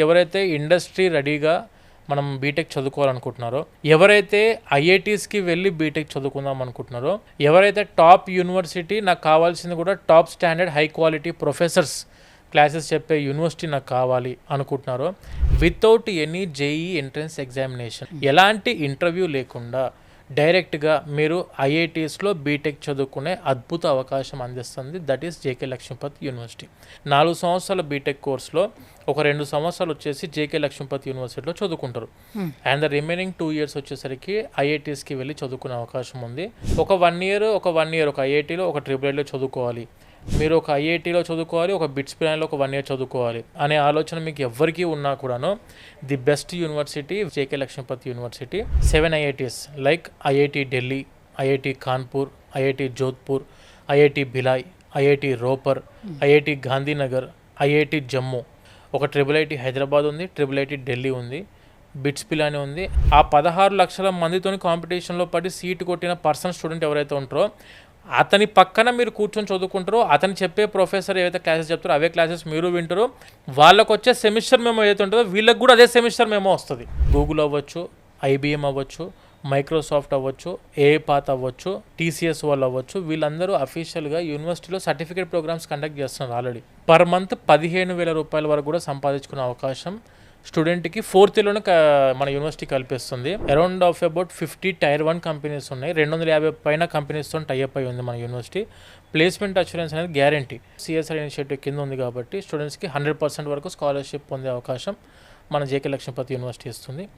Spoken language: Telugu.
ఎవరైతే ఇండస్ట్రీ రెడీగా మనం బీటెక్ చదువుకోవాలనుకుంటున్నారో, ఎవరైతే ఐఐటీస్కి వెళ్ళి బీటెక్ చదువుకుందాం అనుకుంటున్నారో, ఎవరైతే టాప్ యూనివర్సిటీ నాకు కావాల్సింది కూడా top standard high quality professors classes చెప్పే యూనివర్సిటీ నాకు కావాలి అనుకుంటున్నారో, without any JEE entrance examination, ఎలాంటి ఇంటర్వ్యూ లేకుండా డైరెక్ట్గా మీరు ఐఐటీస్లో బీటెక్ చదువుకునే అద్భుత అవకాశం అందిస్తుంది. That is JK Lakshmipati university. 4 సంవత్సరాల బీటెక్ కోర్స్లో ఒక 2 సంవత్సరాలు వచ్చేసి జేకే లక్ష్మీపతి యూనివర్సిటీలో చదువుకుంటారు. అండ్ ద రిమైనింగ్ 2 years వచ్చేసరికి ఐఐటీస్కి వెళ్ళి చదువుకునే అవకాశం ఉంది. ఒక 1 year ఒక ఐఐటీలో ఒక ట్రిపుల్ చదువుకోవాలి, మీరు ఒక ఐఐటీలో చదువుకోవాలి, ఒక బిట్స్ ప్లాన్లో ఒక 1 year చదువుకోవాలి అనే ఆలోచన మీకు ఎవరికి ఉన్నా కూడాను the best university JK Lakshmipati university. 7 IITs like IIT Delhi, IIT Kanpur, IIT Jodhpur, IIT Bhilai, IIT Ropar, IIT Gandhinagar, IIT Jammu, ఒక IIIT హైదరాబాద్ ఉంది, IIIT ఢిల్లీ ఉంది, బిట్స్ పిలాని ఉంది. ఆ 16 లక్షల మందితో కాంపిటీషన్లో పడి సీటు కొట్టిన స్టూడెంట్ ఎవరైతే ఉంటారో అతని పక్కన మీరు కూర్చొని చదువుకుంటారో, అతను చెప్పే ప్రొఫెసర్ ఏవైతే క్లాసెస్ చెప్తారో అవే క్లాసెస్ మీరు వింటారు. వాళ్ళకు వచ్చే సెమిస్టర్ మెమో ఏదైతే ఉంటుందో వీళ్ళకి కూడా అదే సెమిస్టర్ మెమో వస్తుంది. గూగుల్ అవ్వచ్చు, IBM అవ్వచ్చు, మైక్రోసాఫ్ట్ అవ్వచ్చు, ఏపాత్ అవ్వచ్చు, TCS వాళ్ళు అవ్వచ్చు, వీళ్ళందరూ అఫీషియల్గా యూనివర్సిటీలో సర్టిఫికేట్ ప్రోగ్రామ్స్ కండక్ట్ చేస్తున్నారు. ఆల్రెడీ పర్ మంత్ 15,000 రూపాయల వరకు కూడా సంపాదించుకునే అవకాశం స్టూడెంట్కి 4th yearలోనే మన యూనివర్సిటీ కల్పిస్తుంది. Around of about 50 Tier 1 companies ఉన్నాయి. 250 పైన కంపెనీస్తో టైఅప్ అయి ఉంది మన యూనివర్సిటీ. ప్లేస్మెంట్ అష్యూరెన్స్ అనేది గ్యారంటీ. CSR ఇనిషియేటివ్ కింద ఉంది కాబట్టి స్టూడెంట్స్కి 100% వరకు స్కాలర్షిప్ పొందే అవకాశం మన జేకే లక్ష్మీపతి యూనివర్సిటీ ఇస్తుంది.